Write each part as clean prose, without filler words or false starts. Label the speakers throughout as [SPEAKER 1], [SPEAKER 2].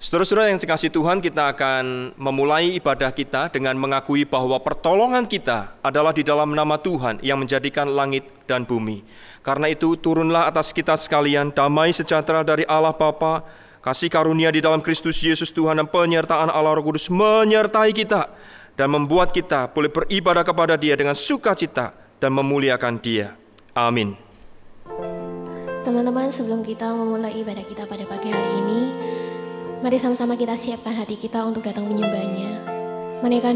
[SPEAKER 1] Saudara-saudara yang dikasihi Tuhan, kita akan memulai ibadah kita dengan mengakui bahwa pertolongan kita adalah di dalam nama Tuhan yang menjadikan langit dan bumi. Karena itu turunlah atas kita sekalian damai sejahtera dari Allah Bapa, kasih karunia di dalam Kristus Yesus Tuhan, dan penyertaan Allah Roh Kudus menyertai kita dan membuat kita boleh beribadah kepada Dia dengan sukacita dan memuliakan Dia. Amin.
[SPEAKER 2] Teman-teman, sebelum kita memulai ibadah kita pada pagi hari ini, mari sama-sama kita siapkan hati kita untuk datang menyembahnya, menaikkan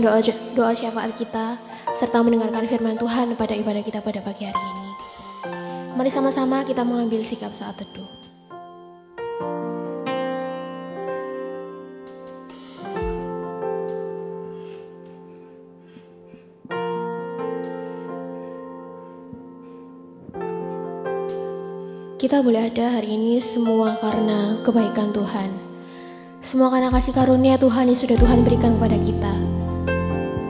[SPEAKER 2] doa syafaat kita, serta mendengarkan firman Tuhan pada ibadah kita pada pagi hari ini. Mari sama-sama kita mengambil sikap saat teduh. Kita boleh ada hari ini semua karena kebaikan Tuhan. Semua karena kasih karunia Tuhan yang sudah Tuhan berikan kepada kita.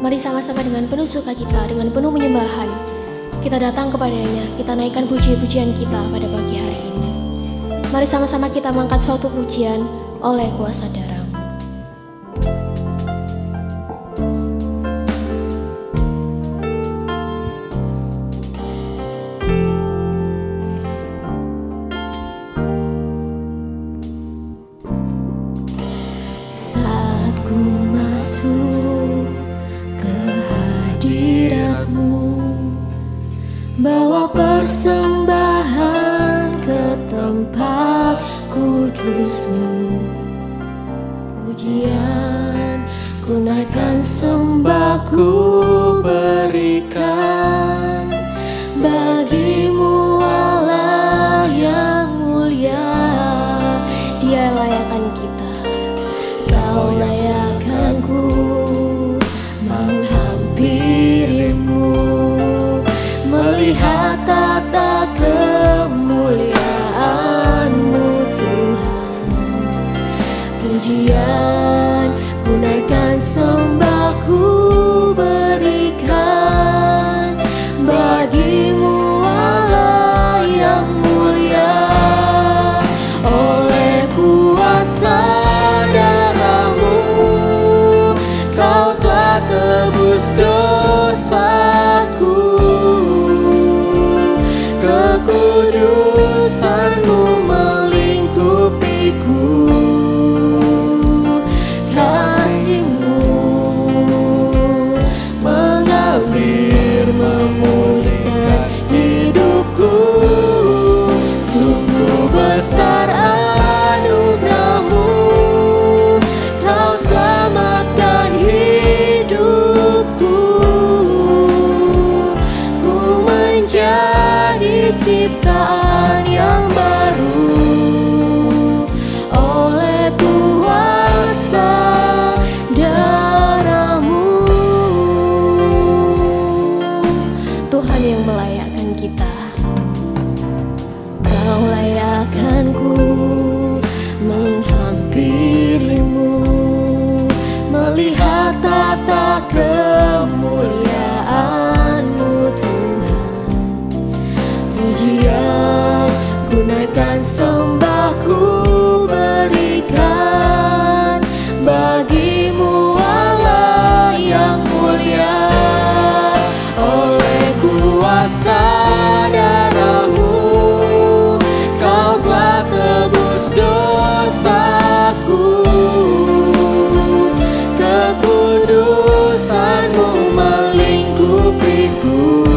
[SPEAKER 2] Mari sama-sama dengan penuh sukacita, dengan penuh penyembahan, kita datang kepadanya, kita naikkan puji-pujian kita pada pagi hari ini. Mari sama-sama kita mengangkat suatu pujian oleh kuasa darah.
[SPEAKER 3] Bawa persembahan ke tempat kudus-Mu, pujian ku naikkan, sembah ku berikan bagi-Mu Allah yang mulia.
[SPEAKER 2] Dia layakkan kita,
[SPEAKER 3] Kau layakkan ku menghampiri-Mu, melihat tata kemuliaan-Mu Tuhan. Pujian ku naikkan, sembah ku berikan bagi-Mu Allah yang mulia. Oleh kuasa darah-Mu Kau telah tebus dosaku, kekudusan-Mu melingkupiku, kasih-Mu mengalir memulihkan hidupku. Sungguh besar anugerah-Mu, Kau selamatkan hidupku. Ku menjadi ciptaan yang baru oleh kuasa darah-Mu.
[SPEAKER 2] Tuhan yang melayakkan kita.
[SPEAKER 3] Kau layakkan ku menghampiri-Mu, melihat tata kemuliaan-Mu Tuhan. Pujian ku naikkan, sembah ku berikan bagi-Mu Allah yang mulia. Oleh kuasa darah-Mu Kau telah tebus dosaku, kekudusan-Mu melingkupiku,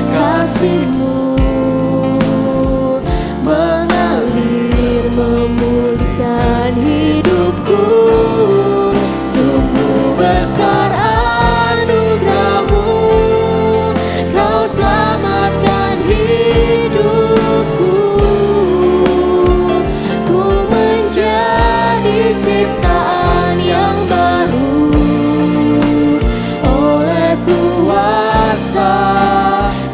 [SPEAKER 3] kasih-Mu mengalir memulihkan hidupku. Sungguh besar anugerah-Mu, Kau selamatkan hidupku. Ku menjadi ciptaan yang baru oleh kuasa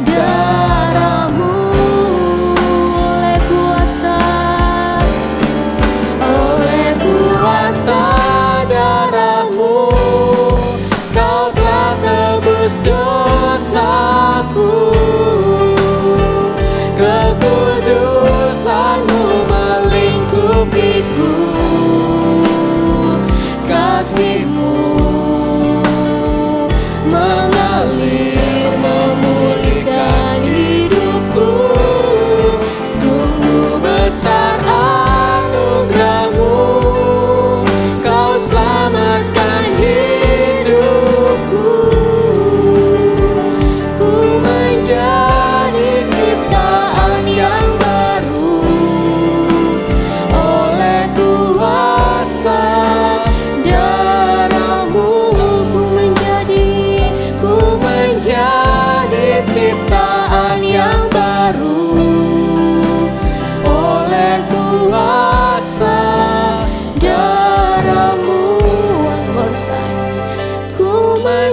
[SPEAKER 3] darah-Mu. Oleh kuasa darah-Mu Kau telah tebus dosaku, kekudusan-Mu melingkupiku.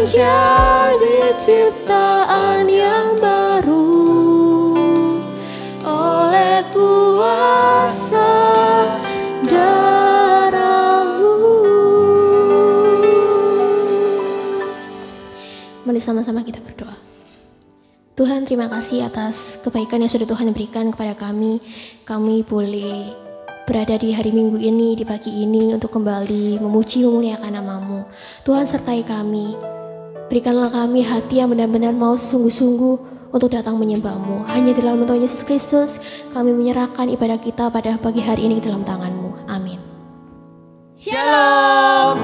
[SPEAKER 3] menjadi ciptaan yang baru oleh kuasa darah-Mu.
[SPEAKER 2] Mari sama-sama kita berdoa. Tuhan, terima kasih atas kebaikan yang sudah Tuhan berikan kepada kami. Kami boleh berada di hari Minggu ini, di pagi ini untuk kembali memuji memuliakan nama-Mu. Tuhan, sertai kami. Berikanlah kami hati yang benar-benar mau sungguh-sungguh untuk datang menyembah-Mu. Hanya di dalam Tuhan Yesus Kristus kami menyerahkan ibadah kita pada pagi hari ini ke dalam tangan-Mu. Amin.
[SPEAKER 4] Shalom.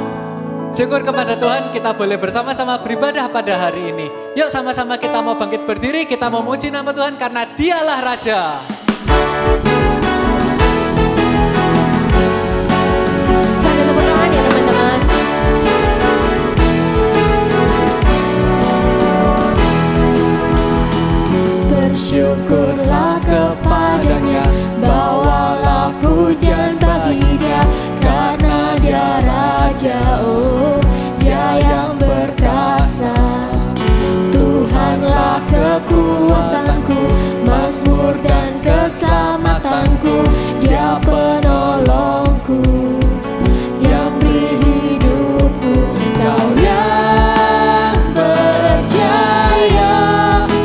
[SPEAKER 4] Syukur kepada Tuhan, kita boleh bersama-sama beribadah pada hari ini. Yuk sama-sama kita mau bangkit berdiri, kita mau memuji nama Tuhan karena Dialah Raja.
[SPEAKER 2] Sambil tepuk tangan ya teman-teman.
[SPEAKER 3] Bersyukurlah kepadanya, bawalah pujian bagi Dia, karena Dia Raja, oh Dia yang berkuasa. Tuhanlah kekuatanku, mazmur dan keselamatanku, Dia penolongku yang beri hidupku. Kau yang berjaya,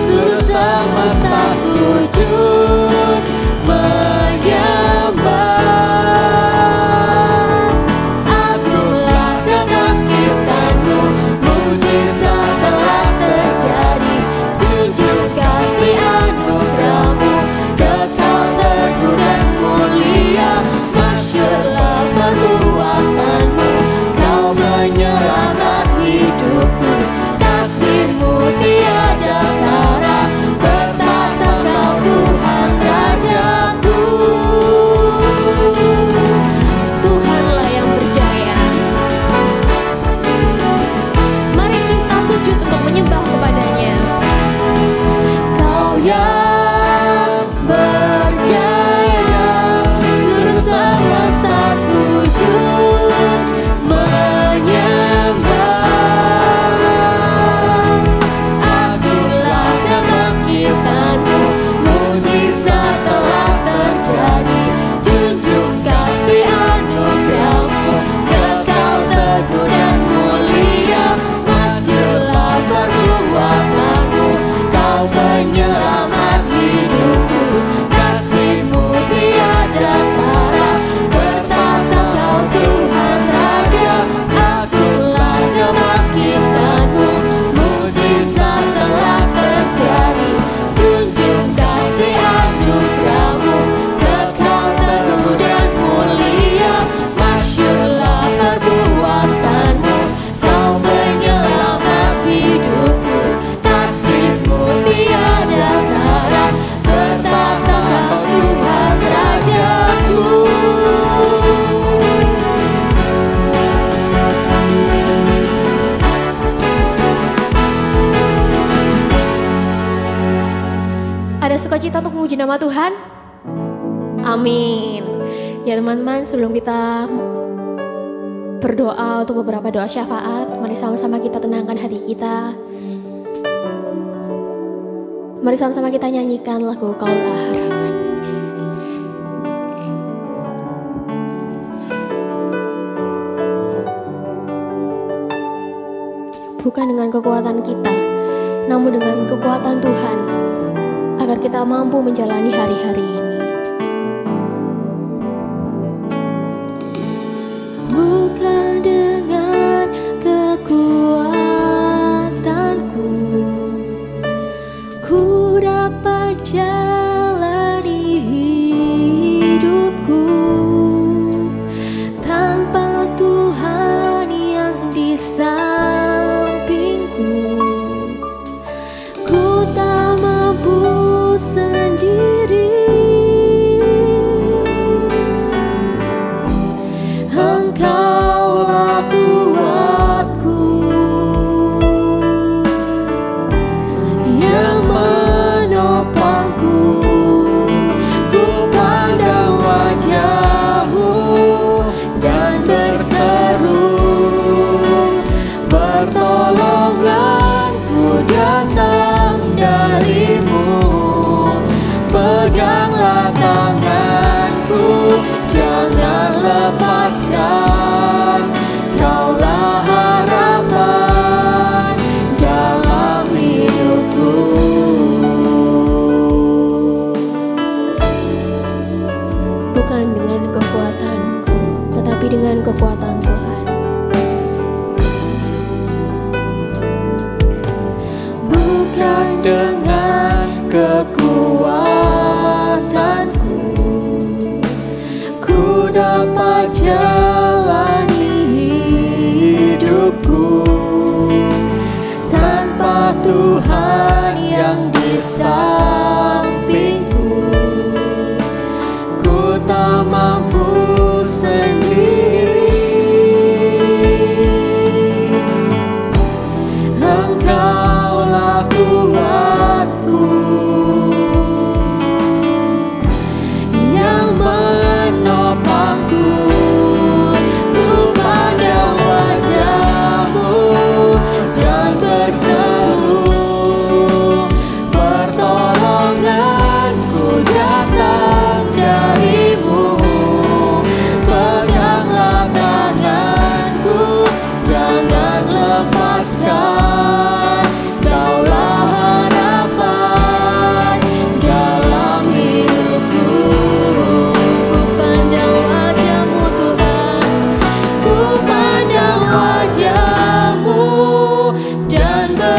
[SPEAKER 3] seluruh semesta sujud menyembah. Agunglah kebangkitan-Mu, mujizat telah terjadi. Junjung kasih anugerah-Mu, kekal teguh dan mulia. Masyurlah perbuatan-Mu, Kau menyelamat hidupku. Kasih-Mu tiada tara, bertahta Kau Tuhan Rajaku.
[SPEAKER 2] Tuhanlah yang berjaya. Mari kita sujud untuk menyembah kepada-Nya.
[SPEAKER 3] Kau yang berjaya, seluruh semesta sujud menyembah. Agunglah kebangkitan-Mu, mujizat telah terjadi. Junjung kasih anugerah-Mu, kekal teguh dan mulia. Masyurlah perbuatan-Mu, Kau penyelamat hidupku. Kasih-Mu tiada tara, bertahta Kau Tuhan Raja. Agunglah kebangkitan-Mu, mujizat telah terjadi. Junjung kasih anugerah-Mu, kekal teguh dan mulia. Masyurlah perbuatan-Mu, Kau penyelamat hidupku. Kasih-Mu tiada tara, bertahta Kau Tuhan Rajaku.
[SPEAKER 2] Ada sukacita untuk memuji nama Tuhan? Amin. Ya teman-teman, sebelum kita berdoa untuk beberapa doa syafaat, mari sama-sama kita tenangkan hati kita. Mari sama-sama kita nyanyikan lagu Kaulah Harapan. Bukan dengan kekuatan kita, namun dengan kekuatan Tuhan, agar kita mampu menjalani hari-hari ini.
[SPEAKER 3] Bukan dengan kekuatanku, ku dapat jalani hidupku. Tanpa Tuhan yang di sampingku, ku tak mampu sendiri.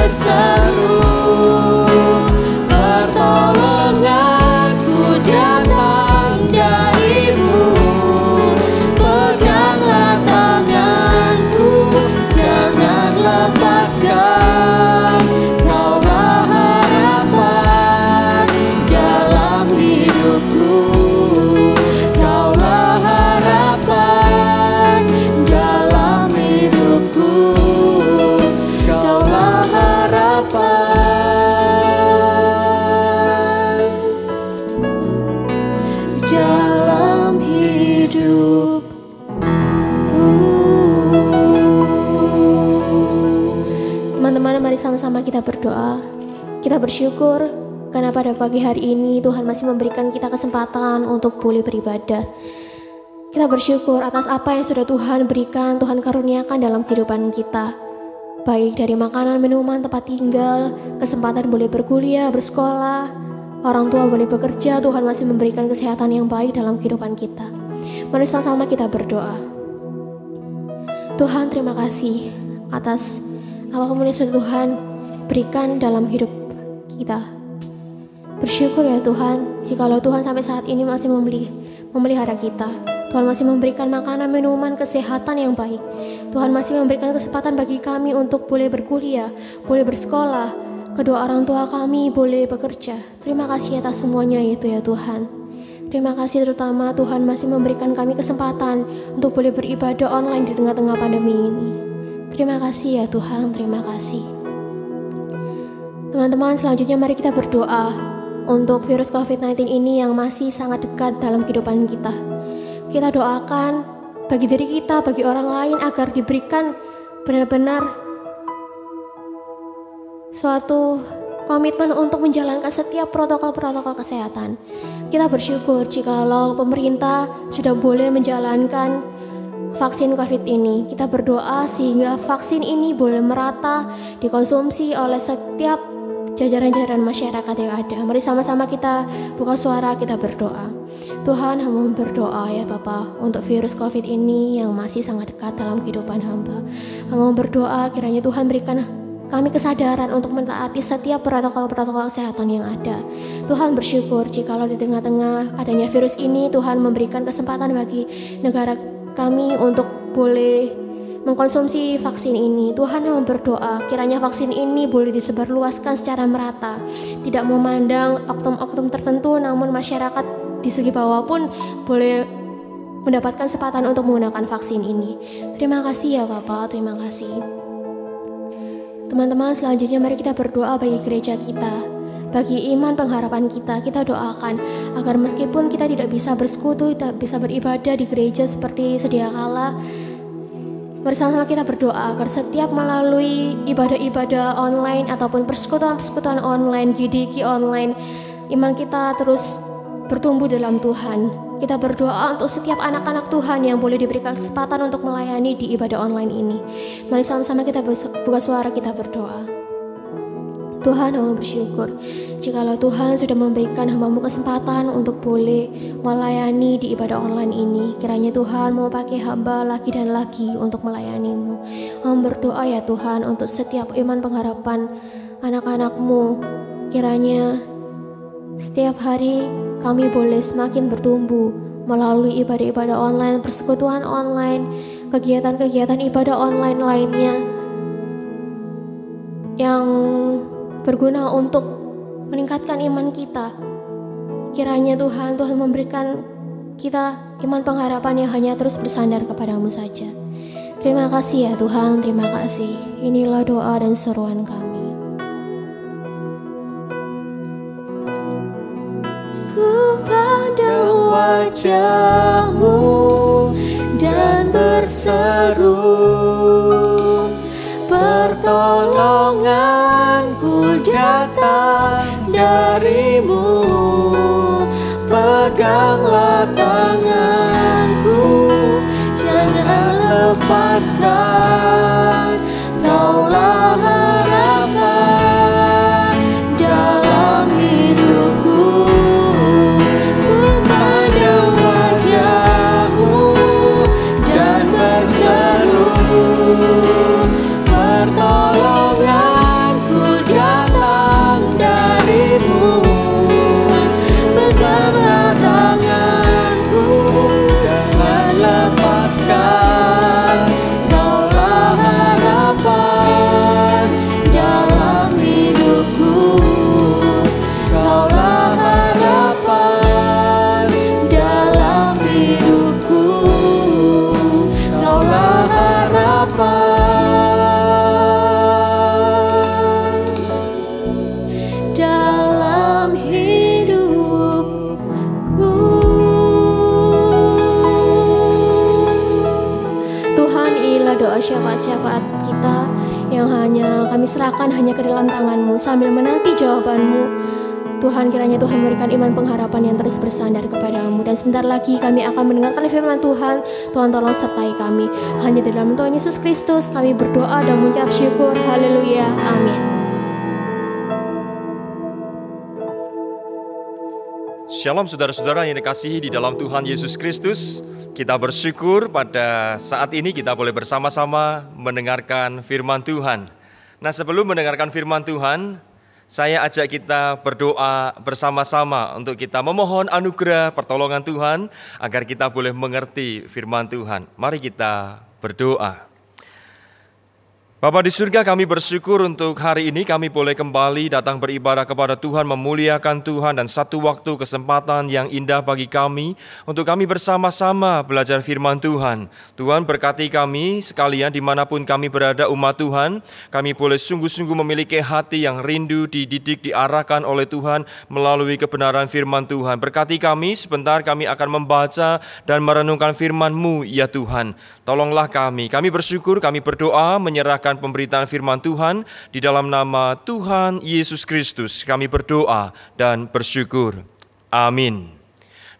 [SPEAKER 3] berseru, pertolonganku datang darimu. Peganglah tanganku, jangan lepaskan. Kaulah harapan dalam hidupku. Kaulah harapan dalam hidupku. Kaulah harapan dalam hidup.
[SPEAKER 2] Teman-teman, mari sama-sama kita berdoa. Kita bersyukur karena pada pagi hari ini Tuhan masih memberikan kita kesempatan untuk boleh beribadah. Kita bersyukur atas apa yang sudah Tuhan berikan, Tuhan karuniakan dalam kehidupan kita. Baik dari makanan, minuman, tempat tinggal, kesempatan boleh berkuliah, bersekolah, orang tua boleh bekerja, Tuhan masih memberikan kesehatan yang baik dalam kehidupan kita. Mari sama-sama kita berdoa. Tuhan, terima kasih atas apapun yang sudah Tuhan berikan dalam hidup kita. Bersyukur ya Tuhan, jikalau Tuhan sampai saat ini masih memelihara kita. Tuhan masih memberikan makanan, minuman, kesehatan yang baik. Tuhan masih memberikan kesempatan bagi kami untuk boleh berkuliah, boleh bersekolah, kedua orang tua kami boleh bekerja. Terima kasih atas semuanya itu ya Tuhan. Terima kasih terutama Tuhan masih memberikan kami kesempatan untuk boleh beribadah online di tengah-tengah pandemi ini. Terima kasih ya Tuhan, terima kasih. Teman-teman, selanjutnya mari kita berdoa untuk virus COVID-19 ini yang masih sangat dekat dalam kehidupan kita. Kita doakan bagi diri kita, bagi orang lain agar diberikan benar-benar suatu komitmen untuk menjalankan setiap protokol-protokol kesehatan. Kita bersyukur jikalau pemerintah sudah boleh menjalankan vaksin COVID ini. Kita berdoa sehingga vaksin ini boleh merata dikonsumsi oleh setiap jajaran-jajaran masyarakat yang ada. Mari sama-sama kita buka suara, kita berdoa. Tuhan, hamba berdoa ya Bapa untuk virus COVID ini yang masih sangat dekat dalam kehidupan hamba. Hamba berdoa kiranya Tuhan berikan kami kesadaran untuk mentaati setiap protokol-protokol kesehatan yang ada. Tuhan bersyukur jikalau di tengah-tengah adanya virus ini, Tuhan memberikan kesempatan bagi negara kami untuk boleh mengkonsumsi vaksin ini. Tuhan yang berdoa kiranya vaksin ini boleh disebarluaskan secara merata, tidak memandang oknum-oknum tertentu, namun masyarakat di segi bawah pun boleh mendapatkan kesempatan untuk menggunakan vaksin ini. Terima kasih ya Bapak, terima kasih. Teman-teman, selanjutnya mari kita berdoa bagi gereja kita, bagi iman pengharapan kita. Kita doakan agar meskipun kita tidak bisa bersekutu, tidak bisa beribadah di gereja seperti sedia kala, bersama-sama kita berdoa agar setiap melalui ibadah-ibadah online ataupun persekutuan-persekutuan online, GDQ online, iman kita terus bertumbuh dalam Tuhan. Kita berdoa untuk setiap anak-anak Tuhan yang boleh diberikan kesempatan untuk melayani di ibadah online ini. Mari sama-sama kita buka suara, kita berdoa. Tuhan, hamba bersyukur jikalau Tuhan sudah memberikan hamba-Mu kesempatan untuk boleh melayani di ibadah online ini. Kiranya Tuhan mau pakai hamba lagi dan lagi untuk melayani-Mu. Hamba berdoa ya Tuhan untuk setiap iman pengharapan anak-anak-Mu. Kiranya setiap hari kami boleh semakin bertumbuh melalui ibadah-ibadah online, persekutuan online, kegiatan-kegiatan ibadah online lainnya yang berguna untuk meningkatkan iman kita. Kiranya Tuhan memberikan kita iman pengharapan yang hanya terus bersandar kepadamu saja. Terima kasih ya Tuhan, terima kasih. Inilah doa dan seruan kami.
[SPEAKER 3] Ku pandang wajah-Mu dan berseru, pertolonganku datang dari-Mu. Peganglah tanganku, jangan lepaskan. Kaulah harapan dalam hidupku. Ku pandang wajah-Mu dan berseru, pertolonganku
[SPEAKER 2] kami serahkan hanya ke dalam tangan-Mu sambil menanti jawaban-Mu. Tuhan, kiranya Tuhan memberikan iman pengharapan yang terus bersandar kepada-Mu. Dan sebentar lagi kami akan mendengarkan firman Tuhan. Tuhan tolong sertai kami. Hanya di dalam Tuhan Yesus Kristus kami berdoa dan mengucap syukur. Haleluya. Amin.
[SPEAKER 1] Shalom saudara-saudara yang dikasihi di dalam Tuhan Yesus Kristus. Kita bersyukur pada saat ini kita boleh bersama-sama mendengarkan firman Tuhan. Nah, sebelum mendengarkan firman Tuhan, saya ajak kita berdoa bersama-sama untuk kita memohon anugerah pertolongan Tuhan agar kita boleh mengerti firman Tuhan. Mari kita berdoa. Bapa di surga, kami bersyukur untuk hari ini kami boleh kembali datang beribadah kepada Tuhan, memuliakan Tuhan, dan satu waktu kesempatan yang indah bagi kami untuk kami bersama-sama belajar firman Tuhan. Tuhan berkati kami sekalian dimanapun kami berada umat Tuhan, kami boleh sungguh-sungguh memiliki hati yang rindu dididik, diarahkan oleh Tuhan melalui kebenaran firman Tuhan. Berkati kami, sebentar kami akan membaca dan merenungkan firman-Mu ya Tuhan. Tolonglah kami bersyukur, kami berdoa menyerahkan pemberitaan firman Tuhan di dalam nama Tuhan Yesus Kristus. Kami berdoa dan bersyukur. Amin.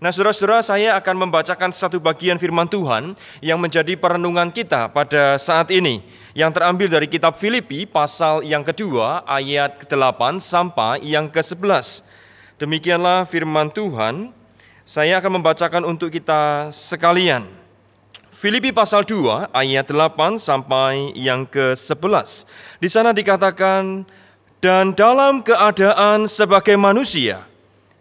[SPEAKER 1] Nah, saudara-saudara, saya akan membacakan satu bagian firman Tuhan yang menjadi perenungan kita pada saat ini, yang terambil dari kitab Filipi pasal yang kedua ayat ke-8 sampai yang ke-11. Demikianlah firman Tuhan. Saya akan membacakan untuk kita sekalian. Filipi pasal 2 ayat 8 sampai yang ke-11. Di sana dikatakan, dan dalam keadaan sebagai manusia,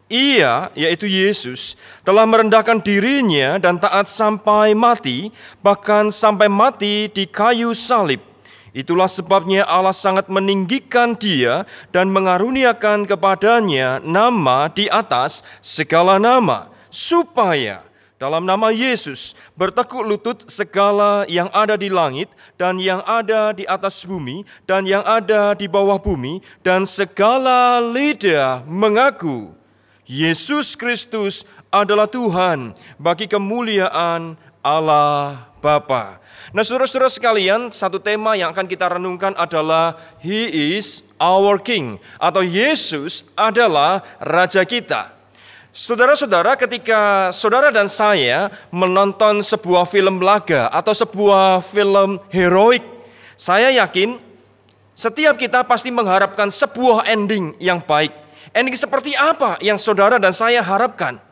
[SPEAKER 1] Ia, yaitu Yesus, telah merendahkan dirinya dan taat sampai mati, bahkan sampai mati di kayu salib. Itulah sebabnya Allah sangat meninggikan Dia dan mengaruniakan kepadanya nama di atas segala nama, supaya dalam nama Yesus bertekuk lutut segala yang ada di langit dan yang ada di atas bumi dan yang ada di bawah bumi, dan segala lidah mengaku Yesus Kristus adalah Tuhan, bagi kemuliaan Allah Bapa. Nah, saudara-saudara sekalian, satu tema yang akan kita renungkan adalah He is our King, atau Yesus adalah Raja kita. Saudara-saudara, ketika saudara dan saya menonton sebuah film laga atau sebuah film heroik, saya yakin setiap kita pasti mengharapkan sebuah ending yang baik. Ending seperti apa yang saudara dan saya harapkan?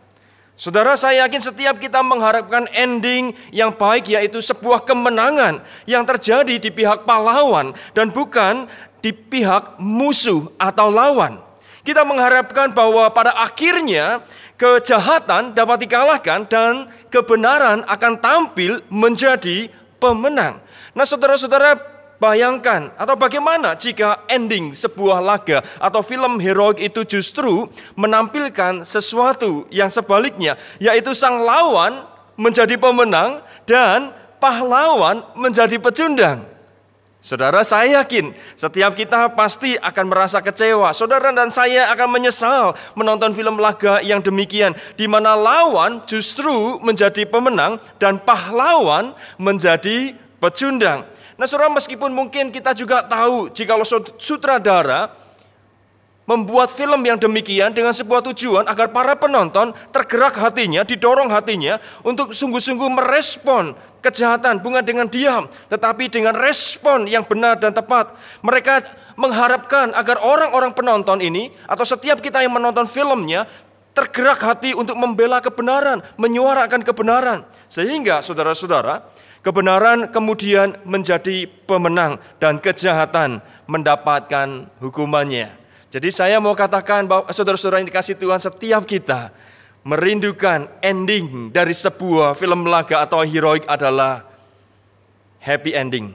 [SPEAKER 1] Saudara, saya yakin setiap kita mengharapkan ending yang baik, yaitu sebuah kemenangan yang terjadi di pihak pahlawan dan bukan di pihak musuh atau lawan. Kita mengharapkan bahwa pada akhirnya kejahatan dapat dikalahkan dan kebenaran akan tampil menjadi pemenang. Nah, saudara-saudara, bayangkan atau bagaimana jika ending sebuah laga atau film heroik itu justru menampilkan sesuatu yang sebaliknya, yaitu sang lawan menjadi pemenang dan pahlawan menjadi pecundang. Saudara, saya yakin setiap kita pasti akan merasa kecewa. Saudara dan saya akan menyesal menonton film laga yang demikian, di mana lawan justru menjadi pemenang dan pahlawan menjadi pecundang. Nah, saudara, meskipun mungkin kita juga tahu jikalau sutradara membuat film yang demikian dengan sebuah tujuan agar para penonton tergerak hatinya, didorong hatinya untuk sungguh-sungguh merespon kejahatan bukan dengan diam, tetapi dengan respon yang benar dan tepat. Mereka mengharapkan agar orang-orang penonton ini atau setiap kita yang menonton filmnya tergerak hati untuk membela kebenaran, menyuarakan kebenaran. Sehingga saudara-saudara, kebenaran kemudian menjadi pemenang dan kejahatan mendapatkan hukumannya. Jadi saya mau katakan bahwa saudara-saudara yang dikasih Tuhan, setiap kita merindukan ending dari sebuah film laga atau heroik adalah happy ending,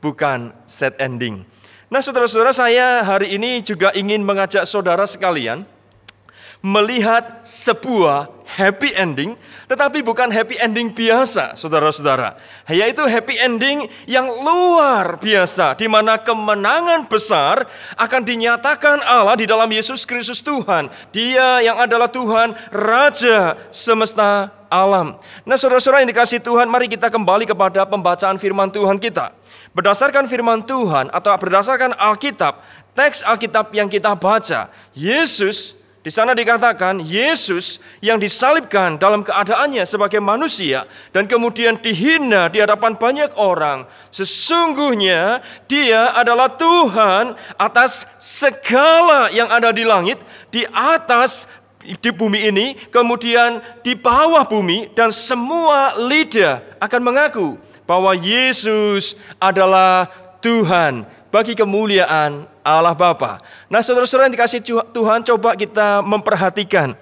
[SPEAKER 1] bukan sad ending. Nah, saudara-saudara, saya hari ini juga ingin mengajak saudara sekalian melihat sebuah happy ending, tetapi bukan happy ending biasa, saudara-saudara. Yaitu happy ending yang luar biasa, di mana kemenangan besar akan dinyatakan Allah di dalam Yesus Kristus Tuhan. Dia yang adalah Tuhan, Raja semesta alam. Nah, saudara-saudara yang dikasihi Tuhan, mari kita kembali kepada pembacaan firman Tuhan kita. Berdasarkan firman Tuhan atau berdasarkan Alkitab, teks Alkitab yang kita baca, Yesus, di sana dikatakan Yesus yang disalibkan dalam keadaannya sebagai manusia dan kemudian dihina di hadapan banyak orang. Sesungguhnya Dia adalah Tuhan atas segala yang ada di langit, di atas di bumi ini, kemudian di bawah bumi, dan semua lidah akan mengaku bahwa Yesus adalah Tuhan bagi kemuliaan Allah Bapa. Nah, saudara-saudara yang dikasihi Tuhan, coba kita memperhatikan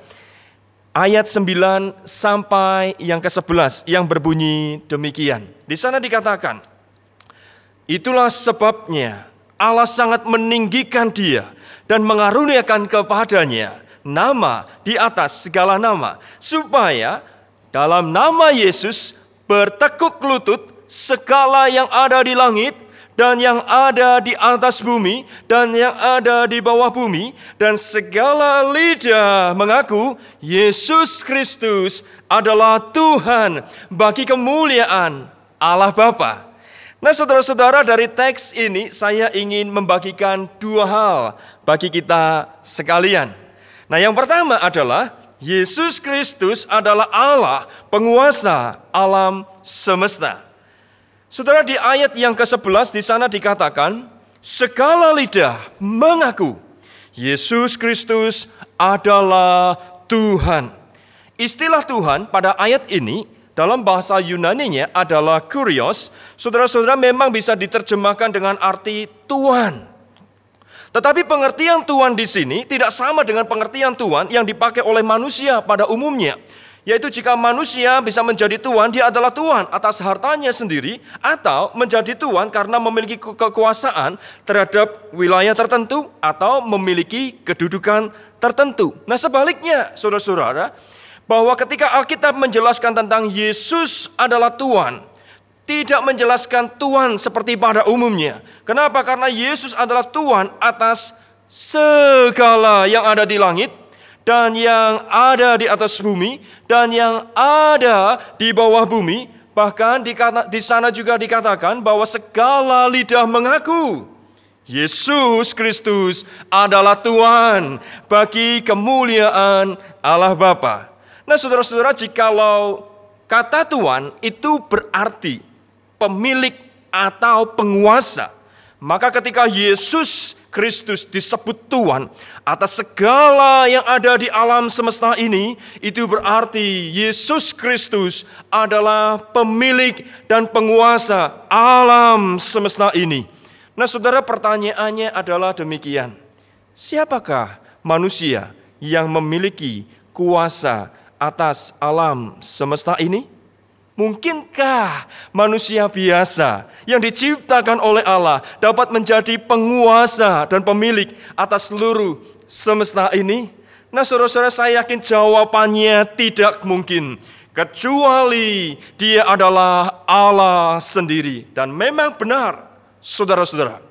[SPEAKER 1] ayat 9 sampai yang ke-11 yang berbunyi demikian. Di sana dikatakan, itulah sebabnya Allah sangat meninggikan Dia dan mengaruniakan kepadanya nama di atas segala nama, supaya dalam nama Yesus bertekuk lutut segala yang ada di langit dan yang ada di atas bumi dan yang ada di bawah bumi, dan segala lidah mengaku Yesus Kristus adalah Tuhan bagi kemuliaan Allah Bapa. Nah, saudara-saudara, dari teks ini saya ingin membagikan dua hal bagi kita sekalian. Nah, yang pertama adalah Yesus Kristus adalah Allah penguasa alam semesta. Saudara, di ayat yang ke-11 di sana dikatakan, segala lidah mengaku Yesus Kristus adalah Tuhan. Istilah Tuhan pada ayat ini dalam bahasa Yunaninya adalah kurios. Saudara-saudara, memang bisa diterjemahkan dengan arti Tuhan. Tetapi pengertian Tuhan di sini tidak sama dengan pengertian Tuhan yang dipakai oleh manusia pada umumnya. Yaitu jika manusia bisa menjadi Tuhan, dia adalah Tuhan atas hartanya sendiri, atau menjadi Tuhan karena memiliki kekuasaan terhadap wilayah tertentu atau memiliki kedudukan tertentu. Nah, sebaliknya, saudara-saudara, bahwa ketika Alkitab menjelaskan tentang Yesus adalah Tuhan, tidak menjelaskan Tuhan seperti pada umumnya. Kenapa? Karena Yesus adalah Tuhan atas segala yang ada di langit dan yang ada di atas bumi, dan yang ada di bawah bumi. Bahkan di sana juga dikatakan bahwa segala lidah mengaku Yesus Kristus adalah Tuhan bagi kemuliaan Allah Bapa. Nah, saudara-saudara, jikalau kata Tuhan itu berarti pemilik atau penguasa, maka ketika Yesus Kristus disebut Tuhan atas segala yang ada di alam semesta ini, itu berarti Yesus Kristus adalah pemilik dan penguasa alam semesta ini. Nah, saudara, pertanyaannya adalah demikian. Siapakah manusia yang memiliki kuasa atas alam semesta ini? Mungkinkah manusia biasa yang diciptakan oleh Allah dapat menjadi penguasa dan pemilik atas seluruh semesta ini? Nah, saudara-saudara, saya yakin jawabannya tidak mungkin, kecuali Dia adalah Allah sendiri. Dan memang benar, saudara-saudara,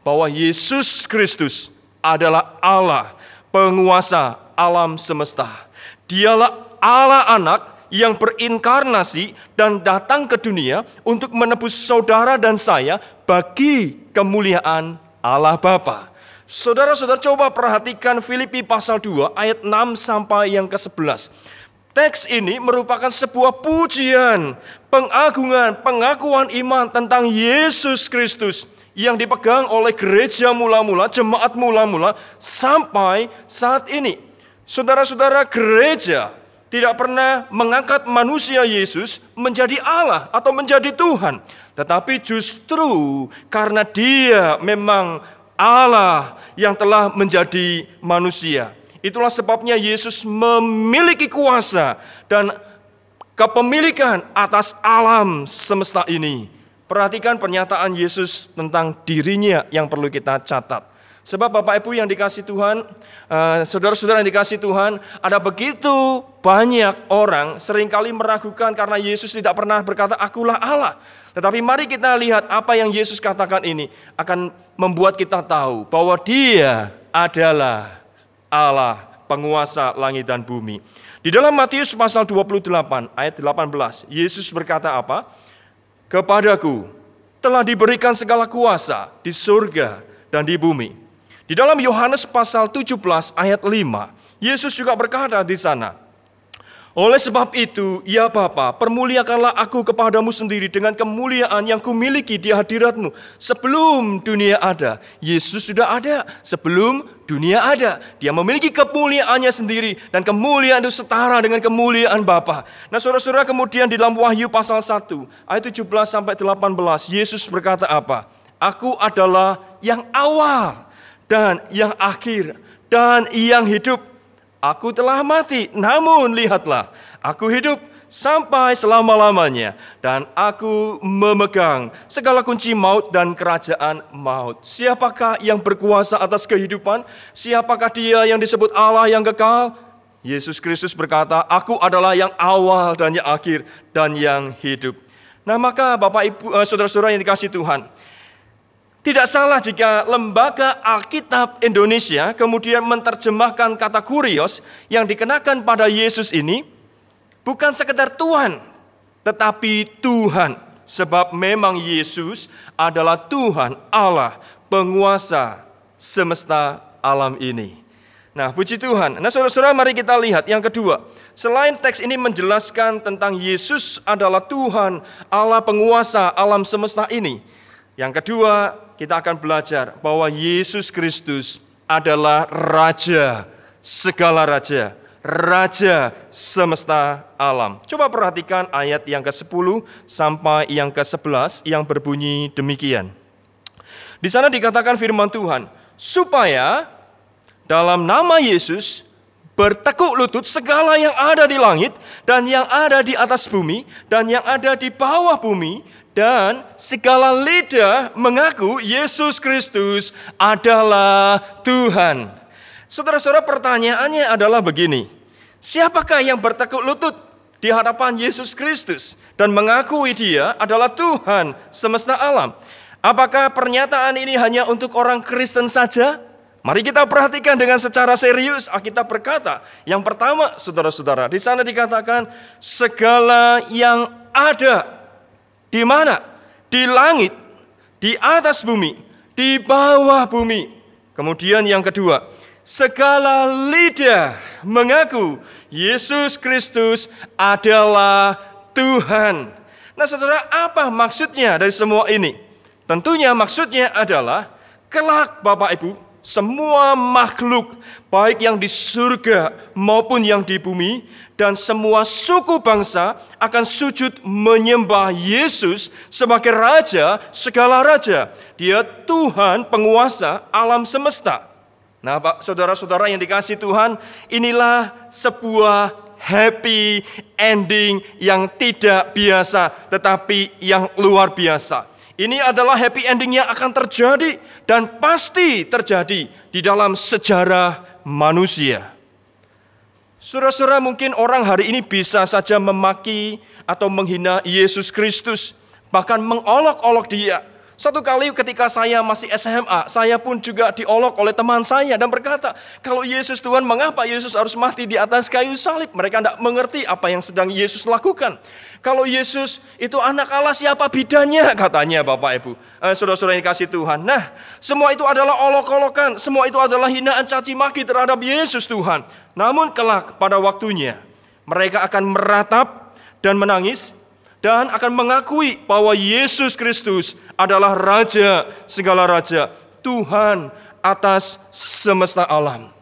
[SPEAKER 1] bahwa Yesus Kristus adalah Allah penguasa alam semesta. Dialah Allah Anak yang berinkarnasi dan datang ke dunia untuk menebus saudara dan saya bagi kemuliaan Allah Bapa. Saudara-saudara, coba perhatikan Filipi pasal 2 ayat 6 sampai yang ke-11. Teks ini merupakan sebuah pujian, pengagungan, pengakuan iman tentang Yesus Kristus yang dipegang oleh gereja mula-mula, jemaat mula-mula sampai saat ini. Saudara-saudara, gereja tidak pernah mengangkat manusia Yesus menjadi Allah atau menjadi Tuhan. Tetapi justru karena Dia memang Allah yang telah menjadi manusia. Itulah sebabnya Yesus memiliki kuasa dan kepemilikan atas alam semesta ini. Perhatikan pernyataan Yesus tentang dirinya yang perlu kita catat. Sebab Bapak Ibu yang dikasih Tuhan, saudara-saudara yang dikasih Tuhan, ada begitu banyak orang seringkali meragukan karena Yesus tidak pernah berkata, "Akulah Allah." Tetapi mari kita lihat apa yang Yesus katakan ini akan membuat kita tahu bahwa Dia adalah Allah, penguasa langit dan bumi. Di dalam Matius pasal 28 ayat 18, Yesus berkata apa? "Kepadaku telah diberikan segala kuasa di surga dan di bumi." Di dalam Yohanes pasal 17 ayat 5, Yesus juga berkata di sana, "Oleh sebab itu, ya Bapa, permuliakanlah aku kepadamu sendiri dengan kemuliaan yang kumiliki di hadiratmu. Sebelum dunia ada, Yesus sudah ada. Sebelum dunia ada, Dia memiliki kemuliaannya sendiri. Dan kemuliaan itu setara dengan kemuliaan Bapa." Nah saudara-saudara, kemudian di dalam Wahyu pasal 1, ayat 17 sampai 18, Yesus berkata apa? "Aku adalah yang awal dan yang akhir dan yang hidup. Aku telah mati, namun lihatlah, aku hidup sampai selama-lamanya, dan aku memegang segala kunci maut dan kerajaan maut." Siapakah yang berkuasa atas kehidupan? Siapakah Dia yang disebut Allah yang kekal? Yesus Kristus berkata, "Aku adalah yang awal dan yang akhir dan yang hidup." Nah maka Bapak Ibu, saudara-saudara yang dikasih Tuhan, tidak salah jika Lembaga Alkitab Indonesia kemudian menerjemahkan kata kurios yang dikenakan pada Yesus ini bukan sekedar Tuhan, tetapi Tuhan. Sebab memang Yesus adalah Tuhan Allah, penguasa semesta alam ini. Nah, puji Tuhan. Nah, saudara-saudara, mari kita lihat yang kedua. Selain teks ini menjelaskan tentang Yesus adalah Tuhan Allah, penguasa alam semesta ini, yang kedua, kita akan belajar bahwa Yesus Kristus adalah Raja segala raja, Raja semesta alam. Coba perhatikan ayat yang ke-10 sampai yang ke-11 yang berbunyi demikian. Di sana dikatakan firman Tuhan, "Supaya dalam nama Yesus bertekuk lutut segala yang ada di langit dan yang ada di atas bumi dan yang ada di bawah bumi, dan segala lidah mengaku Yesus Kristus adalah Tuhan." Saudara-saudara, pertanyaannya adalah begini. Siapakah yang bertekuk lutut di hadapan Yesus Kristus dan mengakui Dia adalah Tuhan semesta alam? Apakah pernyataan ini hanya untuk orang Kristen saja? Mari kita perhatikan dengan secara serius. Alkitab berkata, yang pertama, saudara-saudara, di sana dikatakan segala yang ada. Di mana? Di langit, di atas bumi, di bawah bumi. Kemudian yang kedua, segala lidah mengaku Yesus Kristus adalah Tuhan. Nah saudara, apa maksudnya dari semua ini? Tentunya maksudnya adalah kelak Bapak Ibu, semua makhluk, baik yang di surga maupun yang di bumi, dan semua suku bangsa akan sujud menyembah Yesus sebagai Raja segala raja. Dia Tuhan penguasa alam semesta. Nah, saudara-saudara yang dikasih Tuhan, inilah sebuah happy ending yang tidak biasa, tetapi yang luar biasa. Ini adalah happy ending yang akan terjadi dan pasti terjadi di dalam sejarah manusia. Saudara-saudara, mungkin orang hari ini bisa saja memaki atau menghina Yesus Kristus, bahkan mengolok-olok Dia. Satu kali ketika saya masih SMA, saya pun juga diolok oleh teman saya dan berkata, "Kalau Yesus Tuhan, mengapa Yesus harus mati di atas kayu salib?" Mereka tidak mengerti apa yang sedang Yesus lakukan. "Kalau Yesus itu anak Allah, siapa bidannya?" katanya Bapak Ibu. Saudara-saudara yang kasih Tuhan. Nah, semua itu adalah olok-olokan, semua itu adalah hinaan caci maki terhadap Yesus Tuhan. Namun kelak pada waktunya, mereka akan meratap dan menangis, dan akan mengakui bahwa Yesus Kristus adalah Raja segala raja, Tuhan atas semesta alam.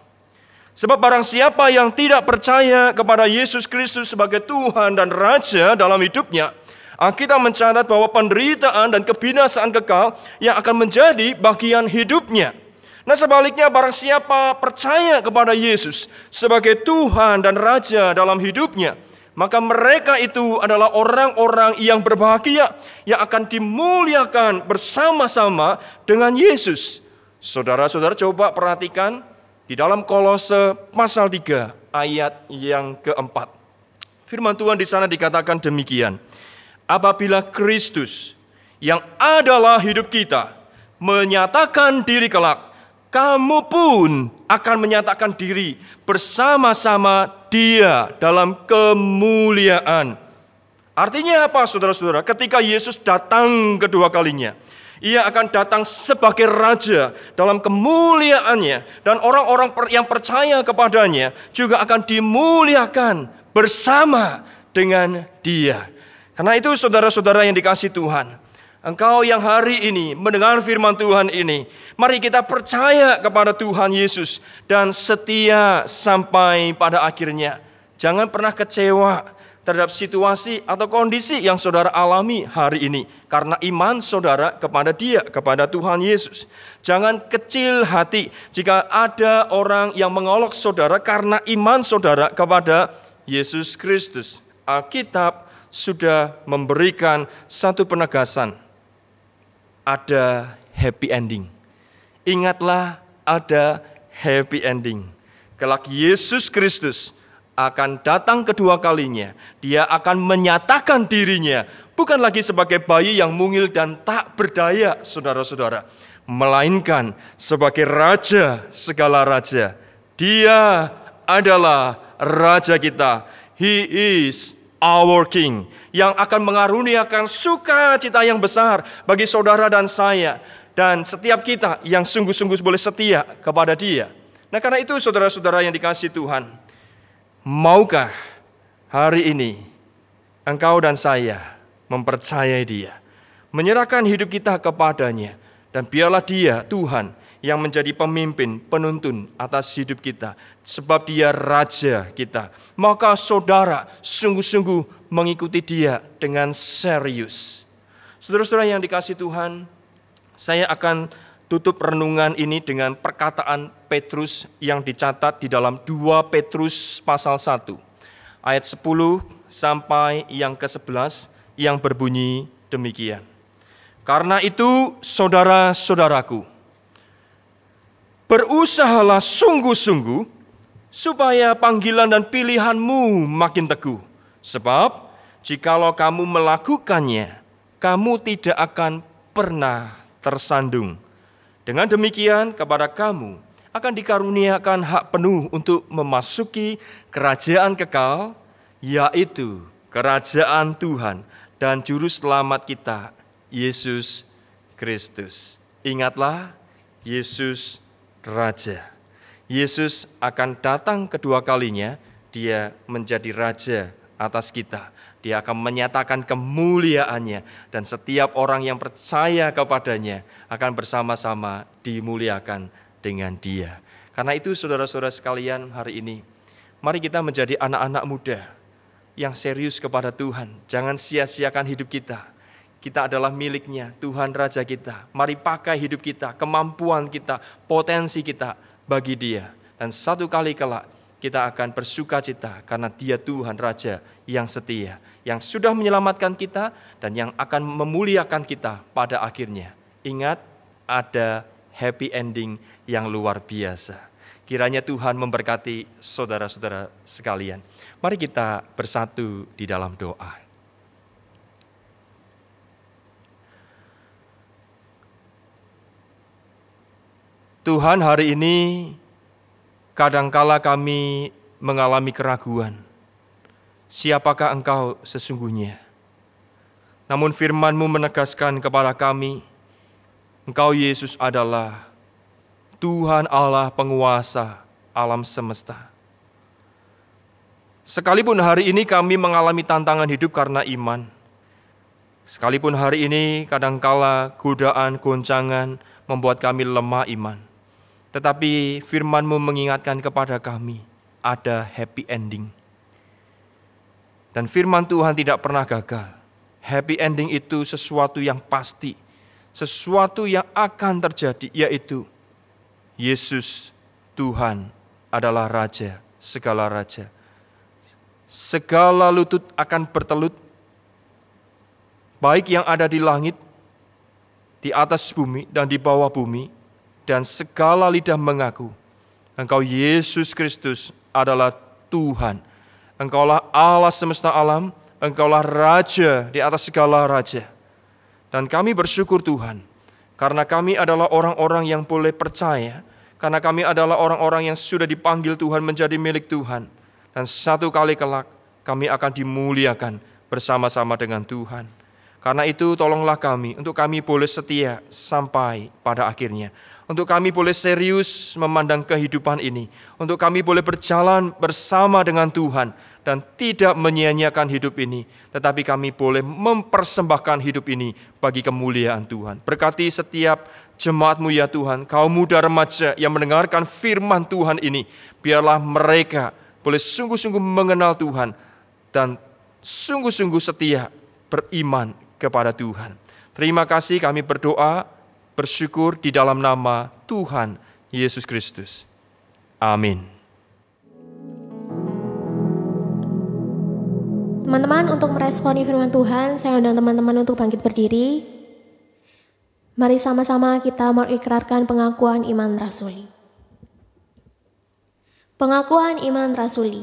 [SPEAKER 1] Sebab barang siapa yang tidak percaya kepada Yesus Kristus sebagai Tuhan dan Raja dalam hidupnya, Alkitab mencatat bahwa penderitaan dan kebinasaan kekal yang akan menjadi bagian hidupnya. Nah sebaliknya, barang siapa percaya kepada Yesus sebagai Tuhan dan Raja dalam hidupnya, maka mereka itu adalah orang-orang yang berbahagia, yang akan dimuliakan bersama-sama dengan Yesus. Saudara-saudara coba perhatikan di dalam Kolose pasal 3 ayat yang keempat. Firman Tuhan di sana dikatakan demikian. Apabila Kristus yang adalah hidup kita menyatakan diri kelak, kamu pun akan menyatakan diri bersama-sama Dia dalam kemuliaan. Artinya apa, saudara-saudara? Ketika Yesus datang kedua kalinya, Ia akan datang sebagai Raja dalam kemuliaannya. Dan orang-orang yang percaya kepadanya juga akan dimuliakan bersama dengan Dia. Karena itu saudara-saudara yang dikasihi Tuhan, engkau yang hari ini mendengar firman Tuhan ini, mari kita percaya kepada Tuhan Yesus dan setia sampai pada akhirnya. Jangan pernah kecewa terhadap situasi atau kondisi yang saudara alami hari ini, karena iman saudara kepada Dia, kepada Tuhan Yesus. Jangan kecil hati jika ada orang yang mengolok saudara karena iman saudara kepada Yesus Kristus. Alkitab sudah memberikan satu penegasan. Ada happy ending. Ingatlah, ada happy ending. Kelak Yesus Kristus akan datang kedua kalinya. Dia akan menyatakan dirinya bukan lagi sebagai bayi yang mungil dan tak berdaya, saudara-saudara, melainkan sebagai Raja segala raja. Dia adalah Raja kita. He is our King, yang akan mengaruniakan sukacita yang besar bagi saudara dan saya, dan setiap kita yang sungguh-sungguh boleh setia kepada Dia. Nah, karena itu saudara-saudara yang dikasihi Tuhan, maukah hari ini engkau dan saya mempercayai Dia, menyerahkan hidup kita kepadanya, dan biarlah Dia, Tuhan, yang menjadi pemimpin, penuntun atas hidup kita, sebab Dia Raja kita. Maka saudara sungguh-sungguh mengikuti Dia dengan serius. Saudara-saudara yang dikasihi Tuhan, saya akan tutup renungan ini dengan perkataan Petrus yang dicatat di dalam 2 Petrus pasal 1 ayat 10 sampai yang ke-11 yang berbunyi demikian. Karena itu saudara-saudaraku, berusahalah sungguh-sungguh supaya panggilan dan pilihanmu makin teguh. Sebab jikalau kamu melakukannya, kamu tidak akan pernah tersandung. Dengan demikian kepada kamu akan dikaruniakan hak penuh untuk memasuki kerajaan kekal, yaitu kerajaan Tuhan dan Juru Selamat kita, Yesus Kristus. Ingatlah, Yesus Raja. Yesus akan datang kedua kalinya, Dia menjadi Raja atas kita. Dia akan menyatakan kemuliaannya, dan setiap orang yang percaya kepadanya akan bersama-sama dimuliakan dengan Dia. Karena itu saudara-saudara sekalian, hari ini mari kita menjadi anak-anak muda yang serius kepada Tuhan. Jangan sia-siakan hidup kita. Kita adalah miliknya, Tuhan Raja kita. Mari pakai hidup kita, kemampuan kita, potensi kita bagi Dia. Dan satu kali kelak kita akan bersukacita karena Dia Tuhan Raja yang setia, yang sudah menyelamatkan kita dan yang akan memuliakan kita pada akhirnya. Ingat, ada happy ending yang luar biasa. Kiranya Tuhan memberkati saudara-saudara sekalian. Mari kita bersatu di dalam doa. Tuhan, hari ini kadangkala kami mengalami keraguan. Siapakah Engkau sesungguhnya? Namun firman-Mu menegaskan kepada kami, Engkau Yesus adalah Tuhan Allah penguasa alam semesta. Sekalipun hari ini kami mengalami tantangan hidup karena iman, sekalipun hari ini kadangkala godaan, goncangan membuat kami lemah iman, tetapi firman-Mu mengingatkan kepada kami, ada happy ending. Dan firman Tuhan tidak pernah gagal. Happy ending itu sesuatu yang pasti, sesuatu yang akan terjadi, yaitu Yesus Tuhan adalah Raja, segala Raja. Segala lutut akan bertelut, baik yang ada di langit, di atas bumi, dan di bawah bumi, dan segala lidah mengaku, Engkau Yesus Kristus adalah Tuhan. Engkaulah Allah semesta alam, Engkaulah Raja di atas segala raja. Dan kami bersyukur Tuhan, karena kami adalah orang-orang yang boleh percaya, karena kami adalah orang-orang yang sudah dipanggil Tuhan menjadi milik Tuhan. Dan satu kali kelak kami akan dimuliakan bersama-sama dengan Tuhan. Karena itu tolonglah kami, untuk kami boleh setia sampai pada akhirnya. Untuk kami boleh serius memandang kehidupan ini. Untuk kami boleh berjalan bersama dengan Tuhan dan tidak menyia-nyiakan hidup ini. Tetapi kami boleh mempersembahkan hidup ini bagi kemuliaan Tuhan. Berkati setiap jemaat-Mu ya Tuhan, kaum muda remaja yang mendengarkan firman Tuhan ini. Biarlah mereka boleh sungguh-sungguh mengenal Tuhan dan sungguh-sungguh setia beriman kepada Tuhan. Terima kasih, kami berdoa, bersyukur di dalam nama Tuhan Yesus Kristus. Amin.
[SPEAKER 2] Teman-teman, untuk meresponi firman Tuhan, saya undang teman-teman untuk bangkit berdiri. Mari sama-sama kita mengikrarkan pengakuan iman rasuli. Pengakuan iman rasuli.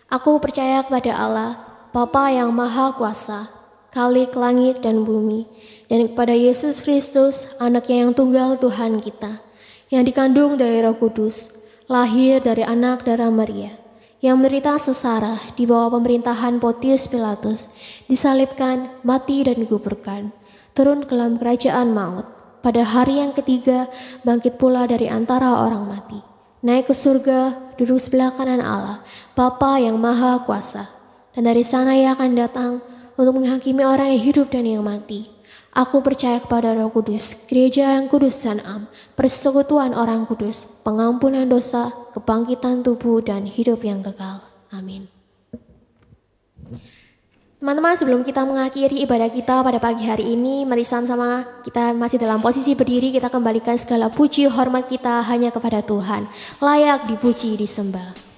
[SPEAKER 2] Aku percaya kepada Allah, Bapa yang Maha Kuasa, Khalik langit dan bumi, dan kepada Yesus Kristus, anaknya yang tunggal Tuhan kita, yang dikandung dari Roh Kudus, lahir dari anak darah Maria, yang menderita sengsara di bawah pemerintahan Pontius Pilatus, disalibkan, mati dan dikuburkan, turun ke dalam kerajaan maut, pada hari yang ketiga bangkit pula dari antara orang mati, naik ke surga, duduk sebelah kanan Allah, Bapa yang Maha Kuasa, dan dari sana Ia akan datang untuk menghakimi orang yang hidup dan yang mati. Aku percaya kepada Roh Kudus, gereja yang kudus dan am, persekutuan orang kudus, pengampunan dosa, kebangkitan tubuh dan hidup yang kekal. Amin. Teman-teman, sebelum kita mengakhiri ibadah kita pada pagi hari ini, mari sama kita masih dalam posisi berdiri, kita kembalikan segala puji hormat kita hanya kepada Tuhan, layak dipuji disembah.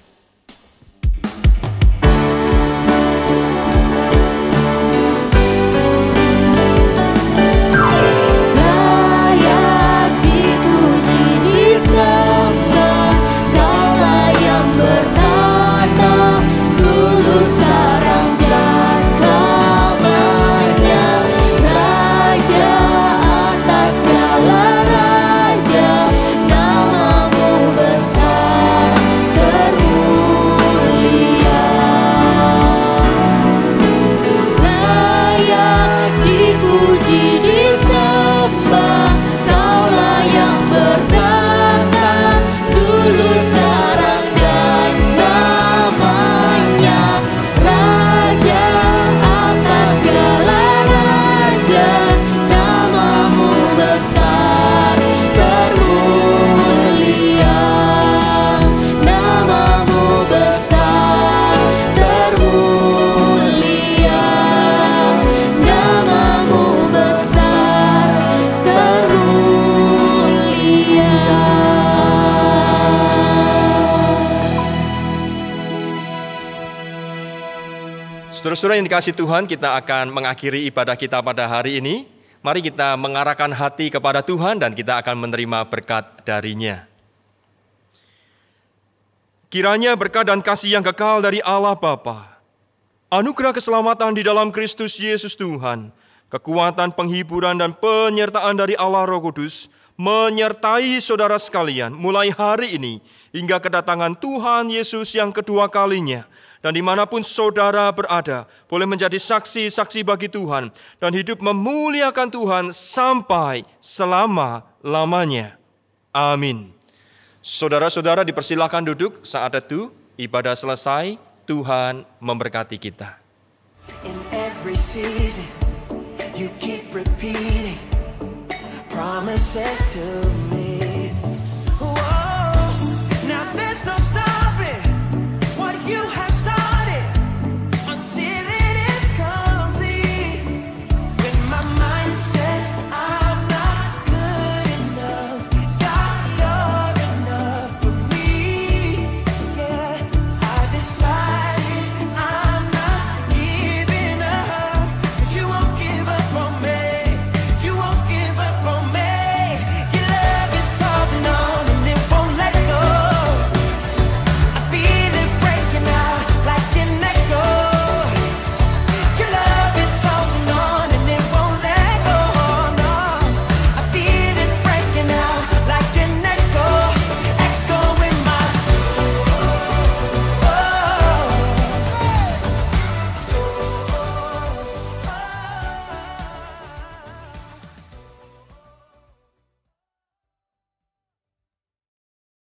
[SPEAKER 1] Saudara-saudara yang dikasihi Tuhan, kita akan mengakhiri ibadah kita pada hari ini. Mari kita mengarahkan hati kepada Tuhan dan kita akan menerima berkat darinya. Kiranya berkat dan kasih yang kekal dari Allah Bapa, anugerah keselamatan di dalam Kristus Yesus Tuhan, kekuatan penghiburan dan penyertaan dari Allah Roh Kudus, menyertai saudara sekalian mulai hari ini hingga kedatangan Tuhan Yesus yang kedua kalinya. Dan dimanapun saudara berada, boleh menjadi saksi-saksi bagi Tuhan dan hidup memuliakan Tuhan sampai selama-lamanya. Amin. Saudara-saudara dipersilakan duduk, saat itu ibadah selesai, Tuhan memberkati kita.
[SPEAKER 5] In every season, you keep repeating promises to me.